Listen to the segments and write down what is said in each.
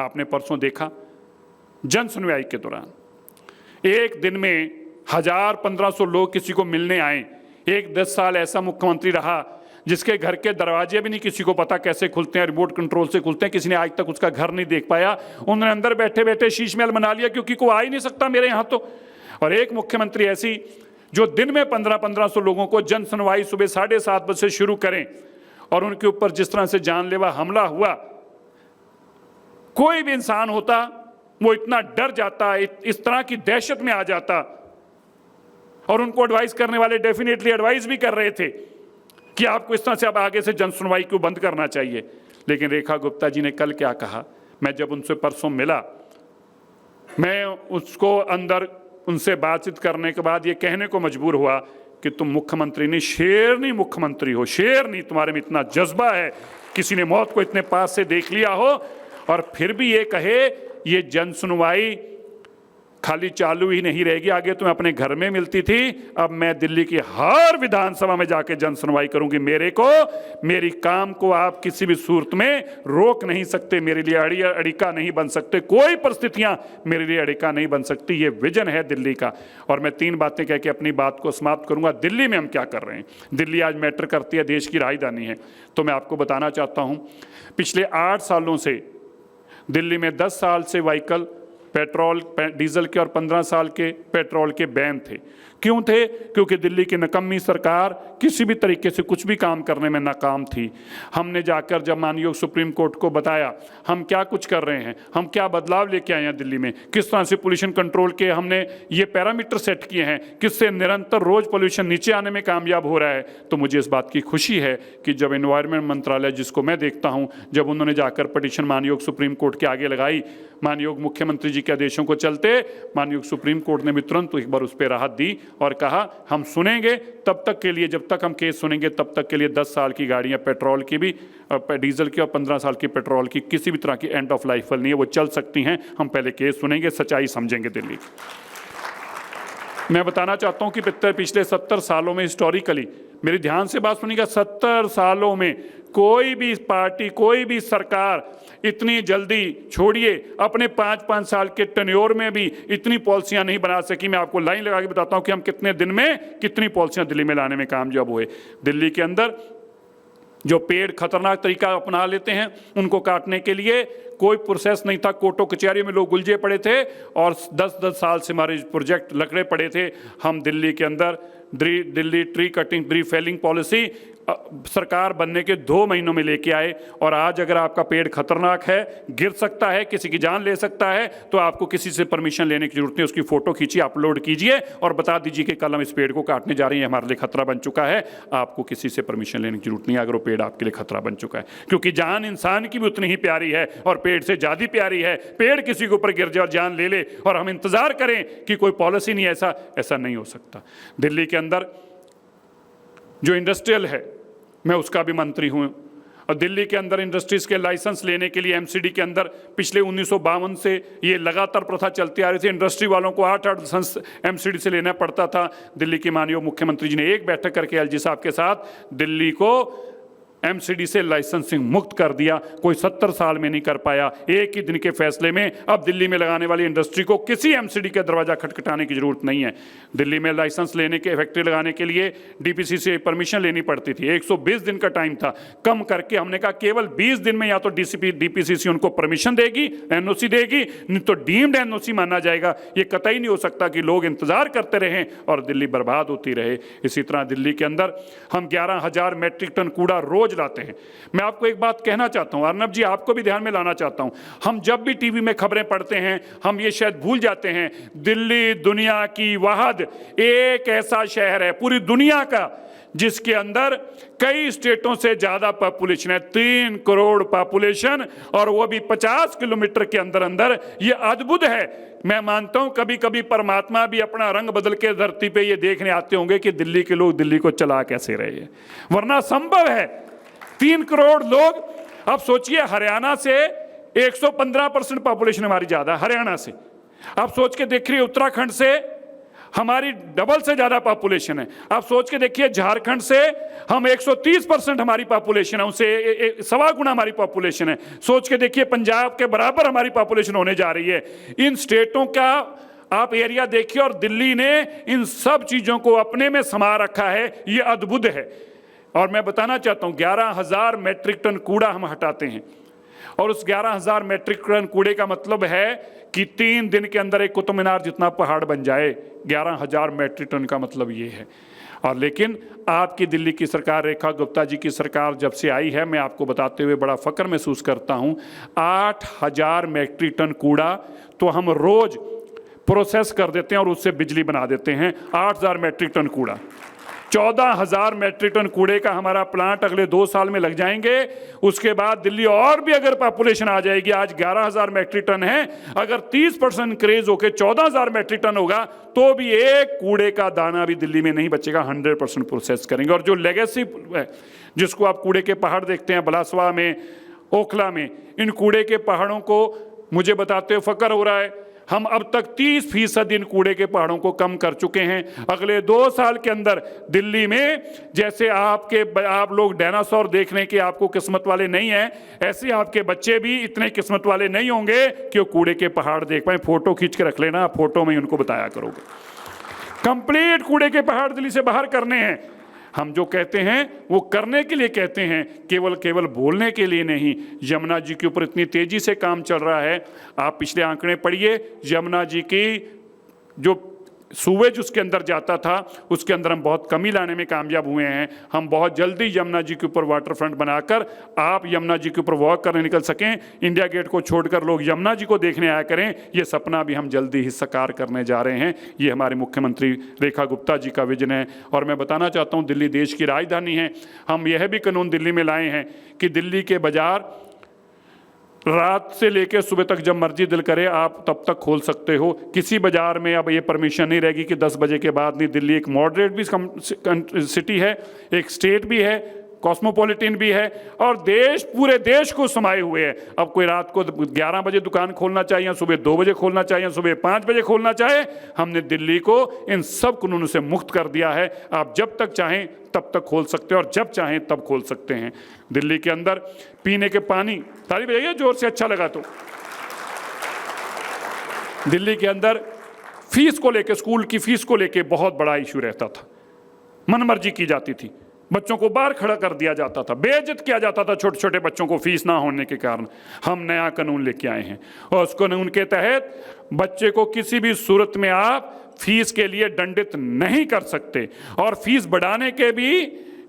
आपने परसों देखा जन सुनवाई के दौरान एक दिन में 1000-1500 लोग किसी को मिलने आए। एक 10 साल ऐसा मुख्यमंत्री रहा जिसके घर के दरवाजे भी नहीं किसी को पता कैसे खुलते हैं, रिमोट कंट्रोल से खुलते हैं, किसी ने आज तक उसका घर नहीं देख पाया। उन्होंने अंदर बैठे बैठे शीश महल बना लिया क्योंकि कोई आ ही नहीं सकता मेरे यहाँ तो। और एक मुख्यमंत्री ऐसी जो दिन में 1500 लोगों को जन सुनवाई सुबह 7:30 बजे से शुरू करें और उनके ऊपर जिस तरह से जानलेवा हमला हुआ, कोई भी इंसान होता वो इतना डर जाता, इस तरह की दहशत में आ जाता। और उनको एडवाइस करने वाले डेफिनेटली एडवाइस भी कर रहे थे कि आपको इस तरह से अब आगे से जन सुनवाई को बंद करना चाहिए। लेकिन रेखा गुप्ता जी ने कल क्या कहा, मैं जब उनसे परसों मिला, मैं उसको अंदर उनसे बातचीत करने के बाद ये कहने को मजबूर हुआ कि तुम मुख्यमंत्री नहीं, शेरनी मुख्यमंत्री हो, शेरनी, तुम्हारे में इतना जज्बा है, किसी ने मौत को इतने पास से देख लिया हो और फिर भी ये कहे ये जन सुनवाई खाली चालू ही नहीं रहेगी, आगे तुम्हें अपने घर में मिलती थी, अब मैं दिल्ली की हर विधानसभा में जाके जन सुनवाई करूंगी। मेरी काम को आप किसी भी सूरत में रोक नहीं सकते, मेरे लिए अड़िका नहीं बन सकते, कोई परिस्थितियां मेरे लिए अड़िका नहीं बन सकती। ये विजन है दिल्ली का। और मैं 3 बातें कह के अपनी बात को समाप्त करूंगा। दिल्ली में हम क्या कर रहे हैं, दिल्ली आज मैटर करती है, देश की राजधानी है। तो मैं आपको बताना चाहता हूं, पिछले 8 सालों से दिल्ली में 10 साल से व्हीकल पेट्रोल डीजल के और 15 साल के पेट्रोल के बैन थे। क्यों थे? क्योंकि दिल्ली की निकम्मी सरकार किसी भी तरीके से कुछ भी काम करने में नाकाम थी। हमने जाकर जब माननीय सुप्रीम कोर्ट को बताया हम क्या कुछ कर रहे हैं, हम क्या बदलाव लेके आए हैं दिल्ली में, किस तरह से पोल्यूशन कंट्रोल के हमने ये पैरामीटर सेट किए हैं, किससे निरंतर रोज पोल्यूशन नीचे आने में कामयाब हो रहा है, तो मुझे इस बात की खुशी है कि जब एनवायरमेंट मंत्रालय, जिसको मैं देखता हूँ, जब उन्होंने जाकर पिटीशन माननीय सुप्रीम कोर्ट के आगे लगाई, माननीय मुख्यमंत्री जी के आदेशों को चलते माननीय सुप्रीम कोर्ट ने भी तुरंत एक बार उस पर राहत दी और कहा हम सुनेंगे तब तक के लिए, जब तक हम केस सुनेंगे तब तक के लिए 10 साल की गाड़ियां पेट्रोल की भी, डीजल की और 15 साल की पेट्रोल की किसी भी तरह की एंड ऑफ लाइफ नहीं है, वो चल सकती हैं। हम पहले केस सुनेंगे, सच्चाई समझेंगे दिल्ली। मैं बताना चाहता हूं कि पिछले 70 सालों में हिस्टोरिकली, मेरी ध्यान से बात सुनिएगा, 70 सालों में कोई भी पार्टी, कोई भी सरकार इतनी जल्दी, छोड़िए अपने 5-5 साल के टेन्योर में भी इतनी पॉलिसियां नहीं बना सकी। मैं आपको लाइन लगा के बताता हूं कि हम कितने दिन में कितनी पॉलिसियां दिल्ली में लाने में कामयाब हुए। दिल्ली के अंदर जो पेड़ खतरनाक तरीका अपना लेते हैं उनको काटने के लिए कोई प्रोसेस नहीं था, कोर्टों कचहरियों में लोग उलझे पड़े थे और 10-10 साल से हमारे प्रोजेक्ट लकड़े पड़े थे। हम दिल्ली के अंदर Delhi tree cutting tree felling policy सरकार बनने के 2 महीनों में लेके आए। और आज अगर आपका पेड़ खतरनाक है, गिर सकता है, किसी की जान ले सकता है, तो आपको किसी से परमिशन लेने की जरूरत नहीं, उसकी फोटो खींचिए, अपलोड कीजिए और बता दीजिए कि कल हम इस पेड़ को काटने जा रहे हैं, हमारे लिए खतरा बन चुका है। आपको किसी से परमिशन लेने की जरूरत नहीं है अगर वो पेड़ आपके लिए खतरा बन चुका है, क्योंकि जान इंसान की भी उतनी ही प्यारी है और पेड़ से ज्यादा प्यारी है। पेड़ किसी के ऊपर गिर जाए और जान ले ले और हम इंतजार करें कि कोई पॉलिसी नहीं, ऐसा नहीं हो सकता। दिल्ली के अंदर जो इंडस्ट्रियल है, मैं उसका भी मंत्री हूं और दिल्ली के अंदर इंडस्ट्रीज के लाइसेंस लेने के लिए एमसीडी के अंदर पिछले 1952 से ये लगातार प्रथा चलती आ रही थी। इंडस्ट्री वालों को 8-8 लाइसेंस एमसीडी से लेना पड़ता था। दिल्ली के माननीय मुख्यमंत्री जी ने एक बैठक करके एलजी साहब के साथ दिल्ली को एमसीडी से लाइसेंसिंग मुक्त कर दिया। कोई 70 साल में नहीं कर पाया। एक ही दिन के फैसले में अब दिल्ली में लगाने वाली इंडस्ट्री को किसी एमसीडी का दरवाजा खटखटाने की जरूरत नहीं है। दिल्ली में लाइसेंस लेने के, फैक्ट्री लगाने के लिए डीपीसी से परमिशन लेनी पड़ती थी, 120 दिन का टाइम था, कम करके हमने कहा केवल 20 दिन में या तो डीपीसीसी उनको परमिशन देगी, एनओसी देगी, नहीं तो डीम्ड एनओसी माना जाएगा। ये कतई नहीं हो सकता कि लोग इंतजार करते रहें और दिल्ली बर्बाद होती रहे। इसी तरह दिल्ली के अंदर हम 11,000 मैट्रिक टन कूड़ा रोज लाते हैं। मैं आपको एक बात कहना चाहता हूं, अर्नब जी, आपको भी ध्यान में लाना चाहता हूं, हम जब भी टीवी में खबरें पढ़ते हैं हम ये शायद भूल जाते हैं, दिल्ली दुनिया की वाहिद एक ऐसा शहर है पूरी दुनिया का जिसके अंदर कई स्टेटों से ज्यादा पॉपुलेशन है, 3 करोड़ पॉपुलेशन, और वो भी 50 किलोमीटर के अंदर अंदर। ये अद्भुत है। मैं मानता हूं कभी कभी परमात्मा भी अपना रंग बदल के धरती पे ये देखने आते होंगे कि दिल्ली के लोग दिल्ली को चला कैसे रहे हैं, वरना संभव है 3 करोड़ लोग। अब सोचिए हरियाणा से 115% पॉपुलेशन हमारी ज्यादा, हरियाणा से। आप सोच के देख रही उत्तराखंड से हमारी डबल से ज़्यादा पॉपुलेशन है। आप सोच के देखिए, झारखंड से हम 130% हमारी पॉपुलेशन है, उनसे 1.25 गुना हमारी पॉपुलेशन है। सोच के देखिए, पंजाब के बराबर हमारी पॉपुलेशन होने जा रही है। इन स्टेटों का आप एरिया देखिए, और दिल्ली ने इन सब चीज़ों को अपने में समा रखा है, ये अद्भुत है। और मैं बताना चाहता हूँ, 11,000 मैट्रिक टन कूड़ा हम हटाते हैं, और उस 11,000 मैट्रिक टन कूड़े का मतलब है कि 3 दिन के अंदर एक कुतुब मीनार जितना पहाड़ बन जाए। 11,000 मैट्रिक टन का मतलब ये है। और लेकिन आपकी दिल्ली की सरकार, रेखा गुप्ता जी की सरकार जब से आई है, मैं आपको बताते हुए बड़ा फक्र महसूस करता हूँ, 8,000 मैट्रिक टन कूड़ा तो हम रोज प्रोसेस कर देते हैं और उससे बिजली बना देते हैं। 8,000 मैट्रिक टन कूड़ा, 14,000 मैट्रिक टन कूड़े का हमारा प्लांट अगले 2 साल में लग जाएंगे। उसके बाद दिल्ली और भी अगर पॉपुलेशन आ जाएगी, आज 11,000 मैट्रिक टन है, अगर 30% इंक्रीज होकर 14,000 मैट्रिक टन होगा, तो भी एक कूड़े का दाना भी दिल्ली में नहीं बचेगा। 100% प्रोसेस करेंगे। और जो लेगेसी है, जिसको आप कूड़े के पहाड़ देखते हैं बलासवा में, ओखला में, इन कूड़े के पहाड़ों को मुझे बताते हुए फक्र हो रहा है, हम अब तक 30% इन कूड़े के पहाड़ों को कम कर चुके हैं। अगले 2 साल के अंदर दिल्ली में, जैसे आप लोग डायनासोर देखने के आपको किस्मत वाले नहीं हैं, ऐसे आपके बच्चे भी इतने किस्मत वाले नहीं होंगे कि वो कूड़े के पहाड़ देख पाए। फोटो खींच के रख लेना, फोटो में उनको बताया करोगे। कंप्लीट कूड़े के पहाड़ दिल्ली से बाहर करने हैं। हम जो कहते हैं वो करने के लिए कहते हैं, केवल बोलने के लिए नहीं। यमुना जी के ऊपर इतनी तेजी से काम चल रहा है, आप पिछले आंकड़े पढ़िए। यमुना जी की जो सूवेज उसके अंदर जाता था, उसके अंदर हम बहुत कमी लाने में कामयाब हुए हैं। हम बहुत जल्दी यमुना जी के ऊपर वाटर फ्रंट बनाकर आप यमुना जी के ऊपर वॉक करने निकल सकें, इंडिया गेट को छोड़कर लोग यमुना जी को देखने आया करें, ये सपना भी हम जल्दी ही साकार करने जा रहे हैं। ये हमारे मुख्यमंत्री रेखा गुप्ता जी का विजन है। और मैं बताना चाहता हूँ, दिल्ली देश की राजधानी है। हम यह भी कानून दिल्ली में लाए हैं कि दिल्ली के बाजार रात से लेकर सुबह तक जब मर्जी दिल करे आप तब तक खोल सकते हो। किसी बाजार में अब ये परमिशन नहीं रहेगी कि 10 बजे के बाद नहीं। दिल्ली एक मॉडरेट भी सिटी है, एक स्टेट भी है, कॉस्मोपॉलिटन भी है, और पूरे देश को समाये हुए है। अब कोई रात को 11 बजे दुकान खोलना चाहिए, या सुबह 2 बजे खोलना चाहिए, या सुबह 5 बजे खोलना चाहे, हमने दिल्ली को इन सब कानूनों से मुक्त कर दिया है। आप जब तक चाहें तब तक खोल सकते हैं, और जब चाहें तब खोल सकते हैं। दिल्ली के अंदर पीने के पानी, ताली बजाइए जोर से, अच्छा लगा तो। दिल्ली के अंदर फीस को लेकर, स्कूल की फीस को लेकर बहुत बड़ा इशू रहता था। मनमर्जी की जाती थी, बच्चों को बाहर खड़ा कर दिया जाता था, बेइज्जत किया जाता था छोटे छोटे बच्चों को फीस ना होने के कारण। हम नया कानून लेके आए हैं, और उस कानून के तहत बच्चे को किसी भी सूरत में आप फीस के लिए दंडित नहीं कर सकते। और फीस बढ़ाने के भी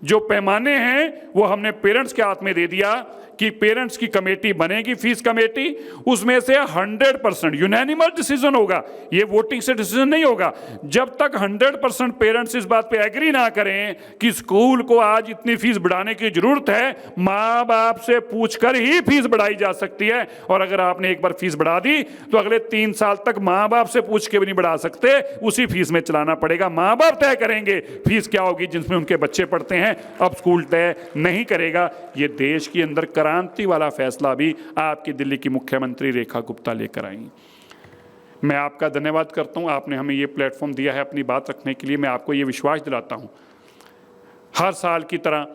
जो पैमाने हैं वो हमने पेरेंट्स के हाथ में दे दिया कि पेरेंट्स की कमेटी बनेगी, फीस कमेटी, उसमें से 100% यूनैनिमस डिसीजन होगा। ये वोटिंग से डिसीजन नहीं होगा। जब तक 100% पेरेंट्स इस बात पे एग्री ना करें कि स्कूल को आज इतनी फीस बढ़ाने की जरूरत है, माँ बाप से पूछकर ही फीस बढ़ाई जा सकती है। और अगर आपने एक बार फीस बढ़ा दी तो अगले 3 साल तक माँ बाप से पूछ के भी नहीं बढ़ा सकते, उसी फीस में चलाना पड़ेगा। माँ बाप तय करेंगे फीस क्या होगी जिसमें उनके बच्चे पढ़ते हैं, अब स्कूल तय नहीं करेगा। ये देश के अंदर क्रांति वाला फैसला भी आपकी दिल्ली की मुख्यमंत्री रेखा गुप्ता लेकर आई। मैं आपका धन्यवाद करता हूं, आपने हमें ये प्लेटफॉर्म दिया है अपनी बात रखने के लिए। मैं आपको ये विश्वास दिलाता हूं, हर साल की तरह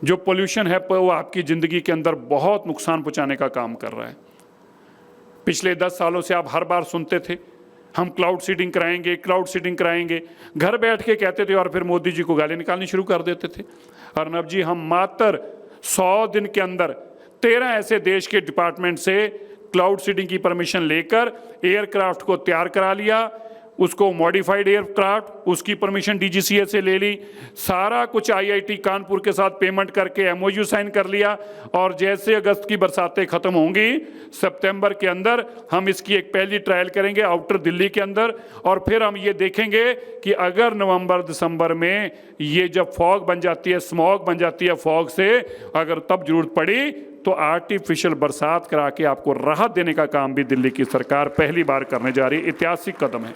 जो पोल्यूशन है वो आपकी जिंदगी के अंदर बहुत नुकसान पहुंचाने का काम कर रहा है। पिछले 10 सालों से आप हर बार सुनते थे हम क्लाउड सीडिंग कराएंगे, क्लाउड सीडिंग कराएंगे, घर बैठ के कहते थे, और फिर मोदी जी को गाली निकालनी शुरू कर देते थे। अर्नब जी, हम मात्र 100 दिन के अंदर 13 ऐसे देश के डिपार्टमेंट से क्लाउड सीडिंग की परमिशन लेकर एयरक्राफ्ट को तैयार करा लिया, उसको मॉडिफाइड एयरक्राफ्ट, उसकी परमिशन डीजीसीए से ले ली, सारा कुछ आईआईटी कानपुर के साथ पेमेंट करके एमओयू साइन कर लिया। और जैसे अगस्त की बरसातें खत्म होंगी, सितंबर के अंदर हम इसकी एक पहली ट्रायल करेंगे आउटर दिल्ली के अंदर, और फिर हम ये देखेंगे कि अगर नवंबर दिसंबर में ये जब फॉग बन जाती है, स्मॉग बन जाती है फॉग से, अगर तब जरूरत पड़ी तो आर्टिफिशियल बरसात करा के आपको राहत देने का काम भी दिल्ली की सरकार पहली बार करने जा रही है। ऐतिहासिक कदम है।